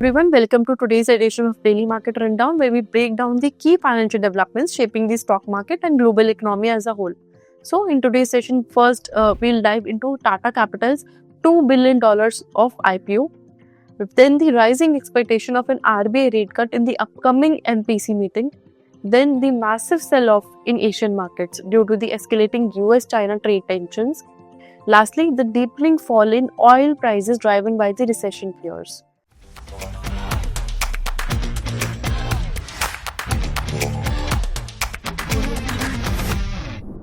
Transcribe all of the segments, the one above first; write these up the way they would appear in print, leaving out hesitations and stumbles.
Everyone, welcome to today's edition of Daily Market Rundown, where we break down the key financial developments shaping the stock market and global economy as a whole. So, in today's session, first we'll dive into Tata Capital's $2 billion of IPO, then the rising expectation of an RBI rate cut in the upcoming MPC meeting, then the massive sell-off in Asian markets due to the escalating US-China trade tensions, lastly, the deepening fall in oil prices driven by the recession fears.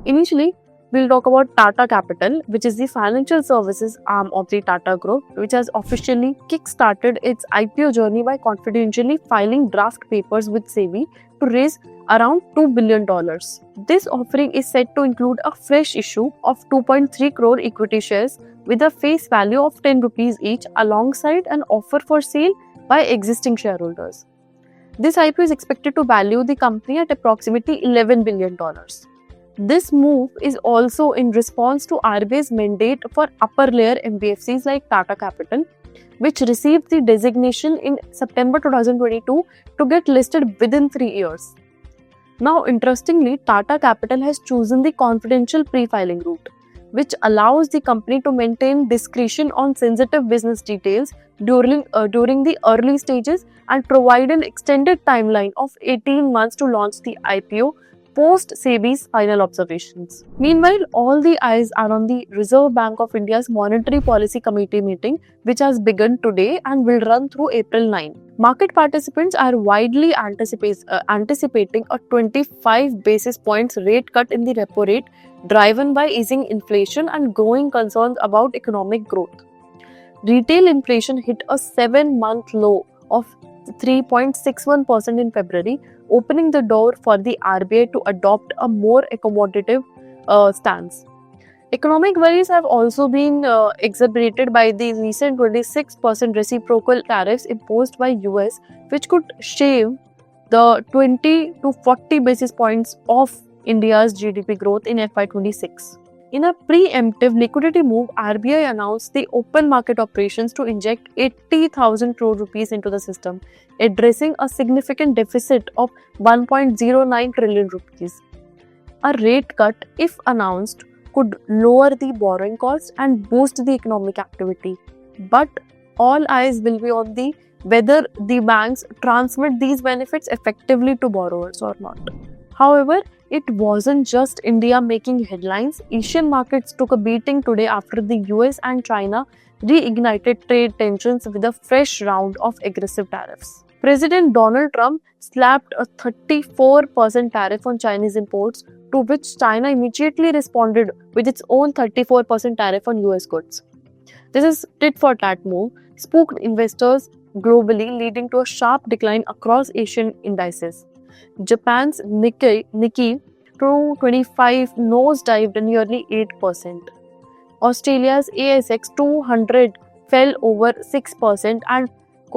Initially, we'll talk about Tata Capital, which is the financial services arm of the Tata Group, which has officially kick-started its IPO journey by confidentially filing draft papers with SEBI to raise around $2 billion. This offering is set to include a fresh issue of 2.3 crore equity shares with a face value of 10 rupees each, alongside an offer for sale by existing shareholders. This IPO is expected to value the company at approximately $11 billion. This move is also in response to RBI's mandate for upper layer NBFCs like Tata Capital, which received the designation in September 2022 to get listed within 3 years. Now, interestingly, Tata Capital has chosen the confidential pre-filing route, which allows the company to maintain discretion on sensitive business details during the early stages and provide an extended timeline of 18 months to launch the IPO post SEBI's final observations. Meanwhile, all the eyes are on the Reserve Bank of India's Monetary Policy Committee meeting, which has begun today and will run through April 9. Market participants are widely anticipating a 25 basis points rate cut in the repo rate, driven by easing inflation and growing concerns about economic growth. Retail inflation hit a 7-month low of 3.61% in February, opening the door for the RBI to adopt a more accommodative stance. Economic worries have also been exacerbated by the recent 26% reciprocal tariffs imposed by US, which could shave the 20 to 40 basis points of India's GDP growth in FY26. In a preemptive liquidity move, RBI announced the open market operations to inject 80,000 crore rupees into the system, addressing a significant deficit of 1.09 trillion rupees. A rate cut, if announced, could lower the borrowing cost and boost the economic activity. But all eyes will be on the whether the banks transmit these benefits effectively to borrowers or not. However, it wasn't just India making headlines. Asian markets took a beating today after the US and China reignited trade tensions with a fresh round of aggressive tariffs. President Donald Trump slapped a 34% tariff on Chinese imports, to which China immediately responded with its own 34% tariff on US goods. This is tit-for-tat move spooked investors globally, leading to a sharp decline across Asian indices. Japan's Nikkei 225 nosedived nearly 8%. Australia's ASX 200 fell over 6%, and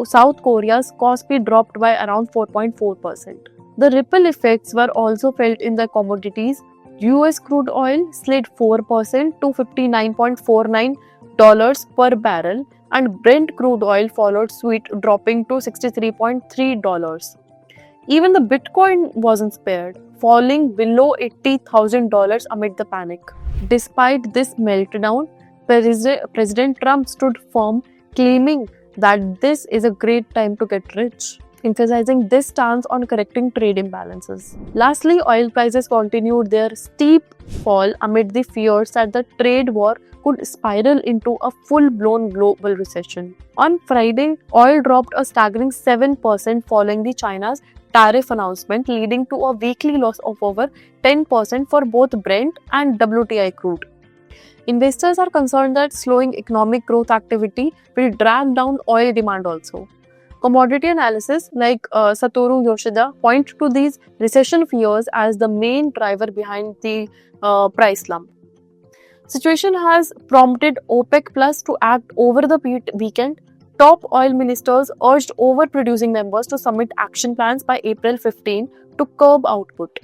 South Korea's Kospi dropped by around 4.4%. The ripple effects were also felt in the commodities. US crude oil slid 4% to $59.49 per barrel, and Brent crude oil followed suit, dropping to $63.3. Even the Bitcoin wasn't spared, falling below $80,000 amid the panic. Despite this meltdown, President Trump stood firm, claiming that this is a great time to get rich, emphasizing this stance on correcting trade imbalances. Lastly, oil prices continued their steep fall amid the fears that the trade war could spiral into a full-blown global recession. On Friday, oil dropped a staggering 7% following the China's tariff announcement, leading to a weekly loss of over 10% for both Brent and WTI crude. Investors are concerned that slowing economic growth activity will drag down oil demand also. Commodity analysis like Satoru Yoshida point to these recession fears as the main driver behind the price slump. Situation has prompted OPEC Plus to act over the weekend. Top oil ministers urged overproducing members to submit action plans by April 15 to curb output.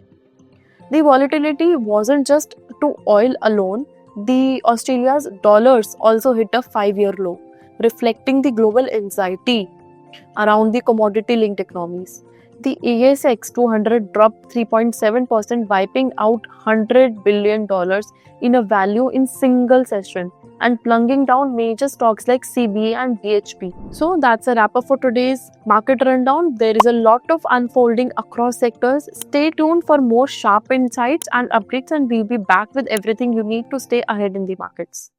The volatility wasn't just to oil alone. The Australia's dollars also hit a 5-year low, reflecting the global anxiety Around the commodity linked economies, the ASX 200 dropped 3.7%, wiping out $100 billion in a value in single session and plunging down major stocks like CBA and BHP. So that's a wrap up for today's market rundown. There is a lot of unfolding across sectors. Stay tuned for more sharp insights and updates, and we'll be back with everything you need to stay ahead in the markets.